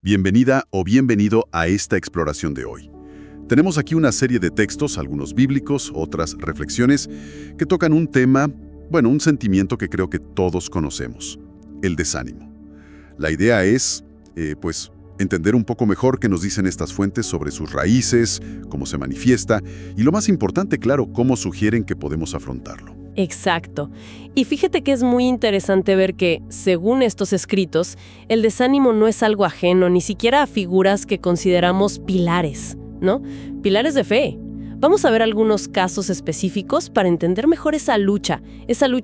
Bienvenida o bienvenido a esta exploración de hoy. Tenemos aquí una serie de textos, algunos bíblicos, otras reflexiones, que tocan un tema, un sentimiento que creo que todos conocemos, el desánimo. La idea es, entender un poco mejor qué nos dicen estas fuentes sobre sus raíces, cómo se manifiesta, y lo más importante, claro, cómo sugieren que podemos afrontarlo. Exacto. Y fíjate que es muy interesante ver que, según estos escritos, el desánimo no es algo ajeno ni siquiera a figuras que consideramos pilares, ¿no? Pilares de fe. Vamos a ver algunos casos específicos para entender mejor esa lucha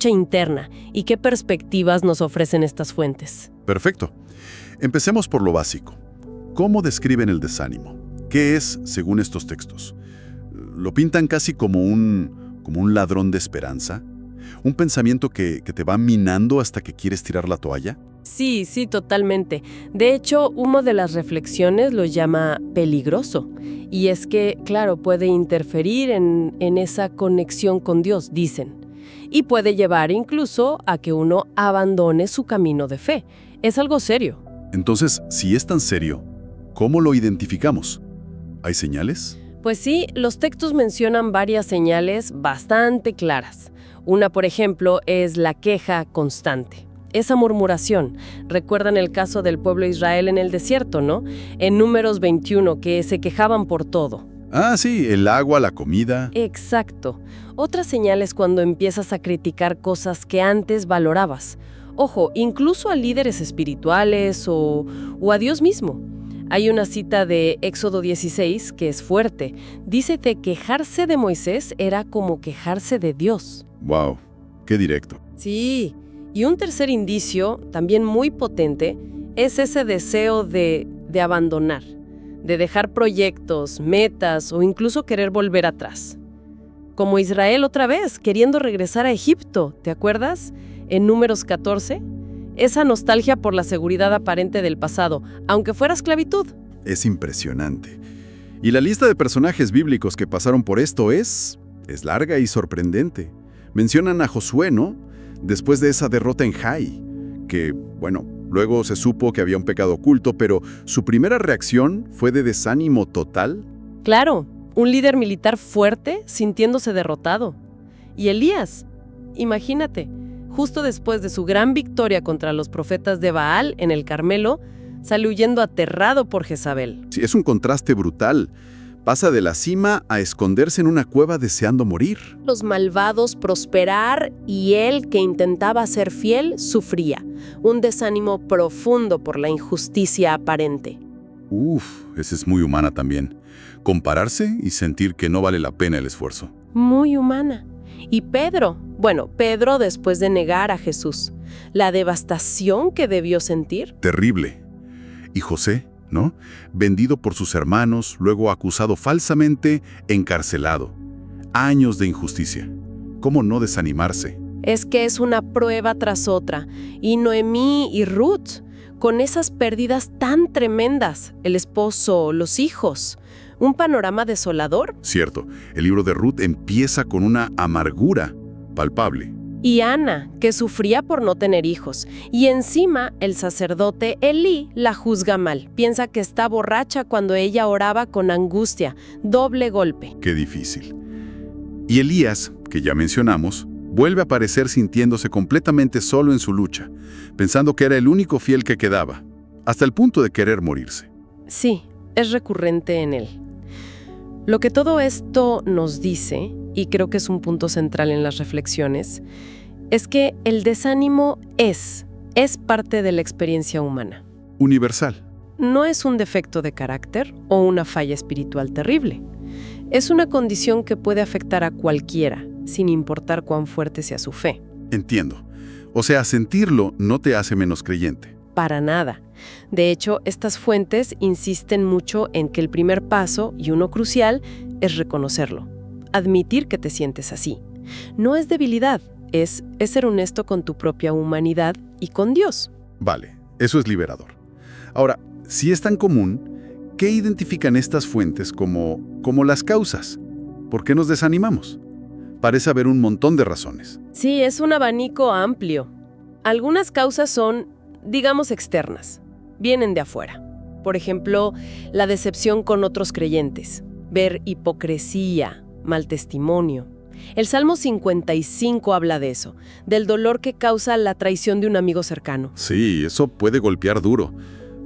interna y qué perspectivas nos ofrecen estas fuentes. Perfecto. Empecemos por lo básico. ¿Cómo describen el desánimo? ¿Qué es, según estos textos? ¿Lo pintan casi como un ladrón de esperanza? ¿Un pensamiento que te va minando hasta que quieres tirar la toalla? Sí, totalmente. De hecho, una de las reflexiones lo llama peligroso. Y es que, claro, puede interferir en esa conexión con Dios, dicen. Y puede llevar incluso a que uno abandone su camino de fe. Es algo serio. Entonces, si es tan serio, ¿cómo lo identificamos? ¿Hay señales? Pues sí, los textos mencionan varias señales bastante claras. Una, por ejemplo, es la queja constante. Esa murmuración. Recuerdan el caso del pueblo de Israel en el desierto, ¿no? En Números 21, que se quejaban por todo. Ah, sí, el agua, la comida. Exacto. Otra señal es cuando empiezas a criticar cosas que antes valorabas. Ojo, incluso a líderes espirituales o a Dios mismo. Hay una cita de Éxodo 16 que es fuerte. Dice que quejarse de Moisés era como quejarse de Dios. ¡Wow! ¡Qué directo! Sí. Y un tercer indicio, también muy potente, es ese deseo de abandonar, de dejar proyectos, metas o incluso querer volver atrás. Como Israel otra vez, queriendo regresar a Egipto, ¿te acuerdas? En Números 14. Esa nostalgia por la seguridad aparente del pasado, aunque fuera esclavitud. Es impresionante. Y la lista de personajes bíblicos que pasaron por esto es larga y sorprendente. Mencionan a Josué, ¿no? Después de esa derrota en Jai, que, luego se supo que había un pecado oculto, pero su primera reacción fue de desánimo total. Claro, un líder militar fuerte sintiéndose derrotado. Y Elías, imagínate, justo después de su gran victoria contra los profetas de Baal en el Carmelo, sale huyendo aterrado por Jezabel. Sí, es un contraste brutal. Pasa de la cima a esconderse en una cueva deseando morir. Los malvados prosperar y él, que intentaba ser fiel, sufría. Un desánimo profundo por la injusticia aparente. Esa es muy humana también. Compararse y sentir que no vale la pena el esfuerzo. Muy humana. Y Pedro, Pedro después de negar a Jesús, la devastación que debió sentir. Terrible. Y José, ¿no? Vendido por sus hermanos, luego acusado falsamente, encarcelado. Años de injusticia. ¿Cómo no desanimarse? Es que es una prueba tras otra. Y Noemí y Ruth, con esas pérdidas tan tremendas, el esposo, los hijos. ¿Un panorama desolador? Cierto, el libro de Ruth empieza con una amargura palpable. Y Ana, que sufría por no tener hijos. Y encima, el sacerdote Elí la juzga mal. Piensa que está borracha cuando ella oraba con angustia. Doble golpe. Qué difícil. Y Elías, que ya mencionamos, vuelve a aparecer sintiéndose completamente solo en su lucha, pensando que era el único fiel que quedaba, hasta el punto de querer morirse. Sí, es recurrente en él. Lo que todo esto nos dice, y creo que es un punto central en las reflexiones, es que el desánimo es parte de la experiencia humana. Universal. No es un defecto de carácter o una falla espiritual terrible. Es una condición que puede afectar a cualquiera, sin importar cuán fuerte sea su fe. Entiendo. O sea, sentirlo no te hace menos creyente. Para nada. De hecho, estas fuentes insisten mucho en que el primer paso, y uno crucial, es reconocerlo. Admitir que te sientes así. No es debilidad, es ser honesto con tu propia humanidad y con Dios. Vale, eso es liberador. Ahora, si es tan común, ¿qué identifican estas fuentes como las causas? ¿Por qué nos desanimamos? Parece haber un montón de razones. Sí, es un abanico amplio. Algunas causas son, digamos, externas. Vienen de afuera. Por ejemplo, la decepción con otros creyentes, ver hipocresía, mal testimonio. El Salmo 55 habla de eso, del dolor que causa la traición de un amigo cercano. Sí, eso puede golpear duro,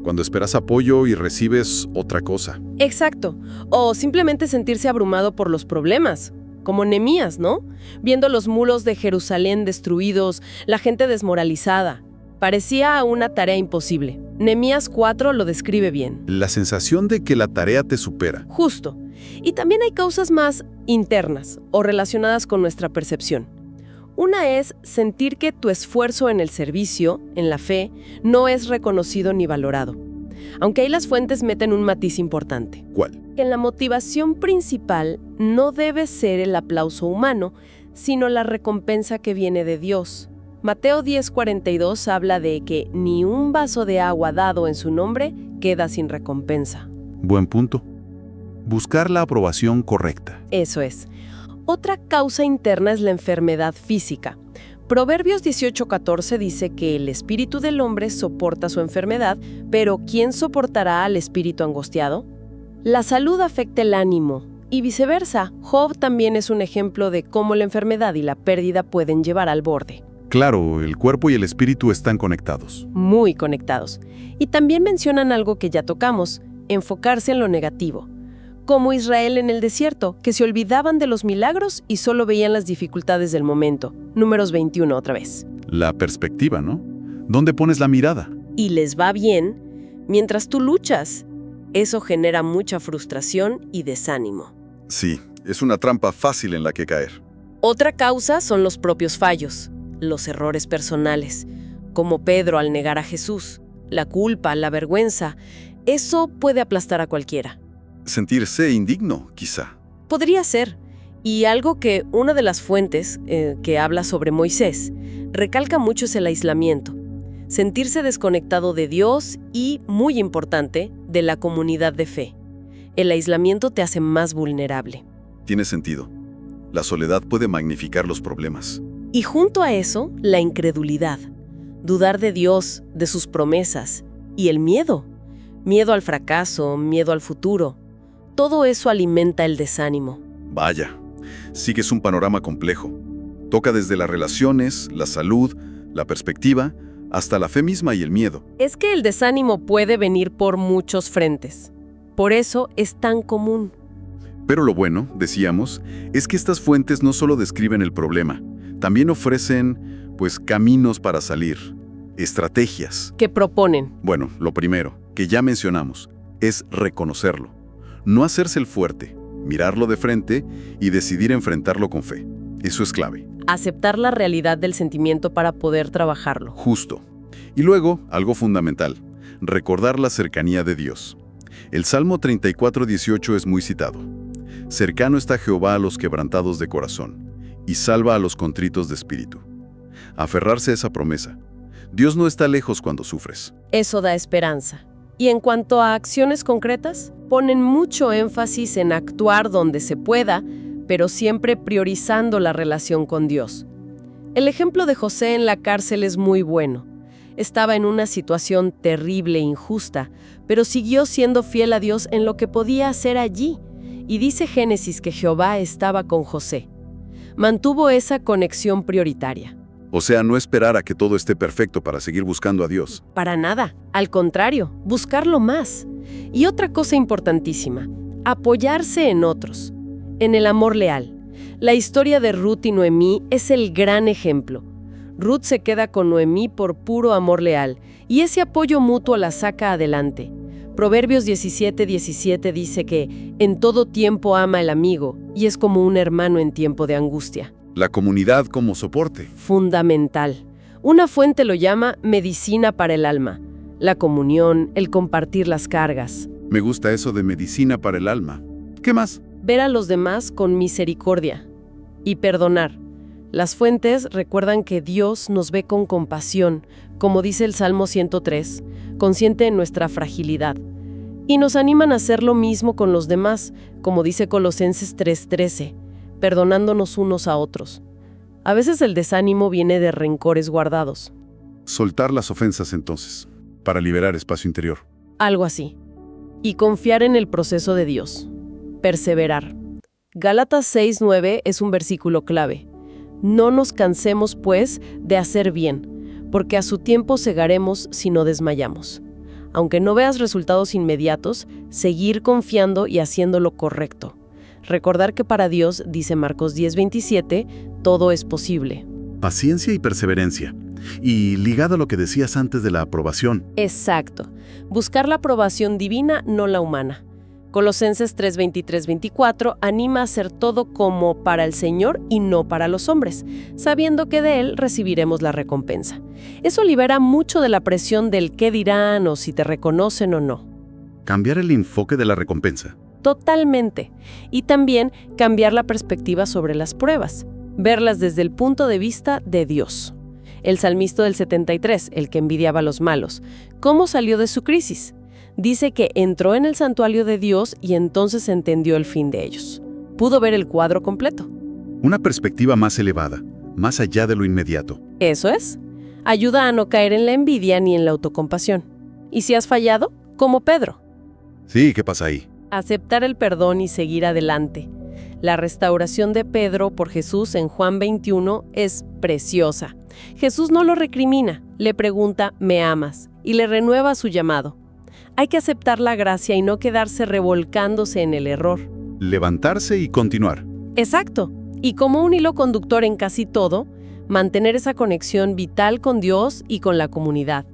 cuando esperas apoyo y recibes otra cosa. Exacto. O simplemente sentirse abrumado por los problemas, como Nehemías, ¿no? Viendo los muros de Jerusalén destruidos, la gente desmoralizada. Parecía una tarea imposible. Nehemías 4 lo describe bien. La sensación de que la tarea te supera. Justo. Y también hay causas más internas o relacionadas con nuestra percepción. Una es sentir que tu esfuerzo en el servicio, en la fe, no es reconocido ni valorado. Aunque ahí las fuentes meten un matiz importante. ¿Cuál? Que la motivación principal no debe ser el aplauso humano, sino la recompensa que viene de Dios. Mateo 10:42 habla de que ni un vaso de agua dado en su nombre queda sin recompensa. Buen punto. Buscar la aprobación correcta. Eso es. Otra causa interna es la enfermedad física. Proverbios 18:14 dice que el espíritu del hombre soporta su enfermedad, pero ¿quién soportará al espíritu angustiado? La salud afecta el ánimo, y viceversa. Job también es un ejemplo de cómo la enfermedad y la pérdida pueden llevar al borde. Claro, el cuerpo y el espíritu están conectados. Muy conectados. Y también mencionan algo que ya tocamos, enfocarse en lo negativo. Como Israel en el desierto, que se olvidaban de los milagros y solo veían las dificultades del momento. Números 21 otra vez. La perspectiva, ¿no? ¿Dónde pones la mirada? Y les va bien mientras tú luchas. Eso genera mucha frustración y desánimo. Sí, es una trampa fácil en la que caer. Otra causa son los propios fallos, los errores personales, como Pedro al negar a Jesús, la culpa, la vergüenza. Eso puede aplastar a cualquiera. Sentirse indigno, quizá. Podría ser. Y algo que una de las fuentes que habla sobre Moisés recalca mucho es el aislamiento. Sentirse desconectado de Dios y, muy importante, de la comunidad de fe. El aislamiento te hace más vulnerable. Tiene sentido. La soledad puede magnificar los problemas. Y junto a eso, la incredulidad. Dudar de Dios, de sus promesas. Y el miedo. Miedo al fracaso, miedo al futuro. Todo eso alimenta el desánimo. Vaya, sí que es un panorama complejo. Toca desde las relaciones, la salud, la perspectiva, hasta la fe misma y el miedo. Es que el desánimo puede venir por muchos frentes. Por eso es tan común. Pero lo bueno, decíamos, es que estas fuentes no solo describen el problema, también ofrecen, caminos para salir, estrategias. ¿Qué proponen? Bueno, lo primero, que ya mencionamos, es reconocerlo. No hacerse el fuerte, mirarlo de frente y decidir enfrentarlo con fe. Eso es clave. Aceptar la realidad del sentimiento para poder trabajarlo. Justo. Y luego, algo fundamental, recordar la cercanía de Dios. El Salmo 34:18 es muy citado. Cercano está Jehová a los quebrantados de corazón, y salva a los contritos de espíritu. Aferrarse a esa promesa. Dios no está lejos cuando sufres. Eso da esperanza. Y en cuanto a acciones concretas, ponen mucho énfasis en actuar donde se pueda, pero siempre priorizando la relación con Dios. El ejemplo de José en la cárcel es muy bueno. Estaba en una situación terrible e injusta, pero siguió siendo fiel a Dios en lo que podía hacer allí. Y dice Génesis que Jehová estaba con José. Mantuvo esa conexión prioritaria. O sea, no esperar a que todo esté perfecto para seguir buscando a Dios. Para nada. Al contrario, buscarlo más. Y otra cosa importantísima, apoyarse en otros, en el amor leal. La historia de Ruth y Noemí es el gran ejemplo. Ruth se queda con Noemí por puro amor leal, y ese apoyo mutuo la saca adelante. Proverbios 17:17 dice que en todo tiempo ama el amigo, y es como un hermano en tiempo de angustia. La comunidad como soporte. Fundamental. Una fuente lo llama medicina para el alma. La comunión, el compartir las cargas. Me gusta eso de medicina para el alma. ¿Qué más? Ver a los demás con misericordia. Y perdonar. Las fuentes recuerdan que Dios nos ve con compasión, como dice el Salmo 103, consciente de nuestra fragilidad. Y nos animan a hacer lo mismo con los demás, como dice Colosenses 3:13, perdonándonos unos a otros. A veces el desánimo viene de rencores guardados. Soltar las ofensas entonces, para liberar espacio interior. Algo así. Y confiar en el proceso de Dios. Perseverar. Gálatas 6:9 es un versículo clave. No nos cansemos, pues, de hacer bien, porque a su tiempo segaremos si no desmayamos. Aunque no veas resultados inmediatos, seguir confiando y haciendo lo correcto. Recordar que para Dios, dice Marcos 10:27, todo es posible. Paciencia y perseverancia. Y ligado a lo que decías antes de la aprobación. Exacto. Buscar la aprobación divina, no la humana. Colosenses 3:23-24 anima a hacer todo como para el Señor y no para los hombres, sabiendo que de Él recibiremos la recompensa. Eso libera mucho de la presión del qué dirán o si te reconocen o no. Cambiar el enfoque de la recompensa. Totalmente. Y también cambiar la perspectiva sobre las pruebas. Verlas desde el punto de vista de Dios. El salmista del 73, el que envidiaba a los malos, ¿cómo salió de su crisis? Dice que entró en el santuario de Dios y entonces entendió el fin de ellos. Pudo ver el cuadro completo. Una perspectiva más elevada, más allá de lo inmediato. Eso es. Ayuda a no caer en la envidia ni en la autocompasión. Y si has fallado, como Pedro. Sí, ¿qué pasa ahí? Aceptar el perdón y seguir adelante. La restauración de Pedro por Jesús en Juan 21 es preciosa. Jesús no lo recrimina, le pregunta, ¿me amas? Y le renueva su llamado. Hay que aceptar la gracia y no quedarse revolcándose en el error. Levantarse y continuar. Exacto. Y como un hilo conductor en casi todo, mantener esa conexión vital con Dios y con la comunidad.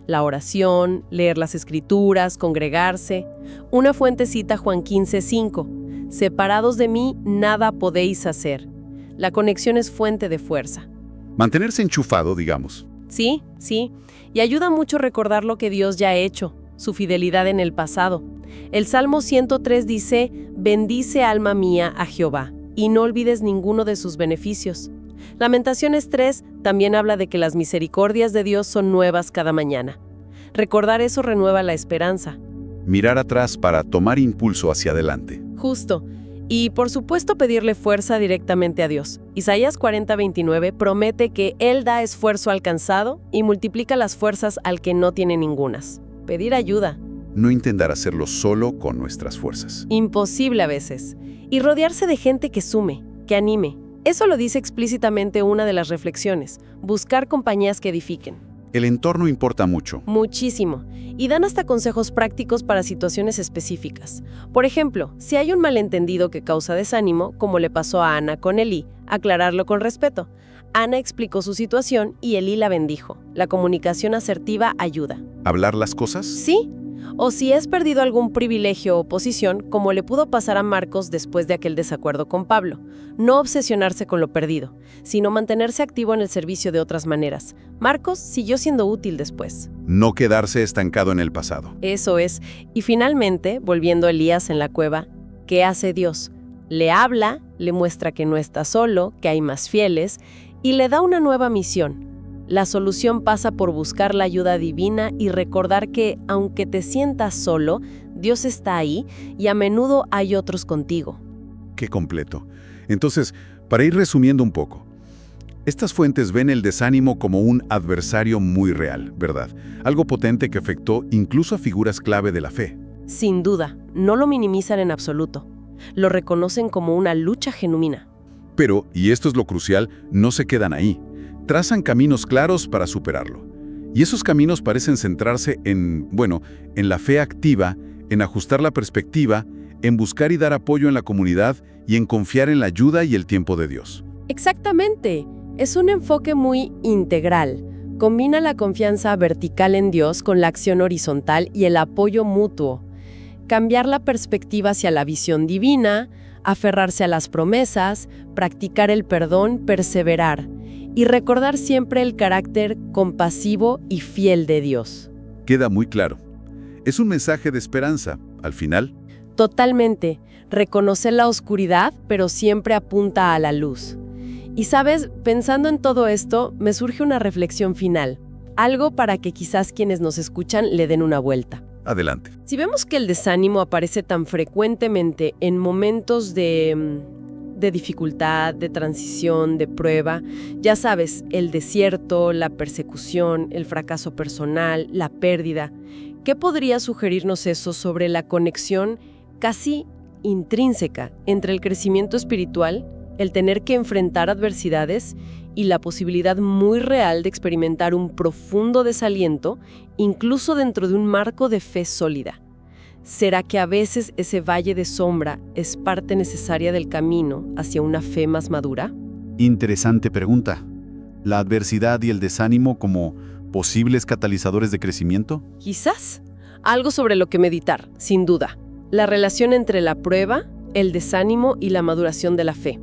La oración, leer las Escrituras, congregarse. Una fuente cita Juan 15:5. Separados de mí, nada podéis hacer. La conexión es fuente de fuerza. Mantenerse enchufado, digamos. Sí. Y ayuda mucho recordar lo que Dios ya ha hecho, su fidelidad en el pasado. El Salmo 103 dice, bendice alma mía a Jehová, y no olvides ninguno de sus beneficios. Lamentaciones 3 también habla de que las misericordias de Dios son nuevas cada mañana. Recordar eso renueva la esperanza. Mirar atrás para tomar impulso hacia adelante. Justo. Y por supuesto pedirle fuerza directamente a Dios. Isaías 40:29 promete que Él da esfuerzo al cansado y multiplica las fuerzas al que no tiene ningunas. Pedir ayuda. No intentar hacerlo solo con nuestras fuerzas. Imposible a veces. Y rodearse de gente que sume, que anime. Eso lo dice explícitamente una de las reflexiones. Buscar compañías que edifiquen. El entorno importa mucho. Muchísimo. Y dan hasta consejos prácticos para situaciones específicas. Por ejemplo, si hay un malentendido que causa desánimo, como le pasó a Ana con Elí, aclararlo con respeto. Ana explicó su situación y Elí la bendijo. La comunicación asertiva ayuda. ¿Hablar las cosas? Sí. O si has perdido algún privilegio o posición, como le pudo pasar a Marcos después de aquel desacuerdo con Pablo. No obsesionarse con lo perdido, sino mantenerse activo en el servicio de otras maneras. Marcos siguió siendo útil después. No quedarse estancado en el pasado. Eso es. Y finalmente, volviendo a Elías en la cueva, ¿qué hace Dios? Le habla, le muestra que no está solo, que hay más fieles, y le da una nueva misión. La solución pasa por buscar la ayuda divina y recordar que, aunque te sientas solo, Dios está ahí y a menudo hay otros contigo. Qué completo. Entonces, para ir resumiendo un poco, estas fuentes ven el desánimo como un adversario muy real, ¿verdad? Algo potente que afectó incluso a figuras clave de la fe. Sin duda, no lo minimizan en absoluto. Lo reconocen como una lucha genuina. Pero, y esto es lo crucial, no se quedan ahí. Trazan caminos claros para superarlo. Y esos caminos parecen centrarse en la fe activa, en ajustar la perspectiva, en buscar y dar apoyo en la comunidad y en confiar en la ayuda y el tiempo de Dios. Exactamente. Es un enfoque muy integral. Combina la confianza vertical en Dios con la acción horizontal y el apoyo mutuo. Cambiar la perspectiva hacia la visión divina, aferrarse a las promesas, practicar el perdón, perseverar. Y recordar siempre el carácter compasivo y fiel de Dios. Queda muy claro. Es un mensaje de esperanza, al final. Totalmente. Reconocer la oscuridad, pero siempre apunta a la luz. Y sabes, pensando en todo esto, me surge una reflexión final. Algo para que quizás quienes nos escuchan le den una vuelta. Adelante. Si vemos que el desánimo aparece tan frecuentemente en momentos de dificultad, de transición, de prueba, ya sabes, el desierto, la persecución, el fracaso personal, la pérdida, ¿Qué podría sugerirnos eso sobre la conexión casi intrínseca entre el crecimiento espiritual, el tener que enfrentar adversidades y la posibilidad muy real de experimentar un profundo desaliento, incluso dentro de un marco de fe sólida? ¿Será que a veces ese valle de sombra es parte necesaria del camino hacia una fe más madura? Interesante pregunta. ¿La adversidad y el desánimo como posibles catalizadores de crecimiento? Quizás. Algo sobre lo que meditar, sin duda. La relación entre la prueba, el desánimo y la maduración de la fe.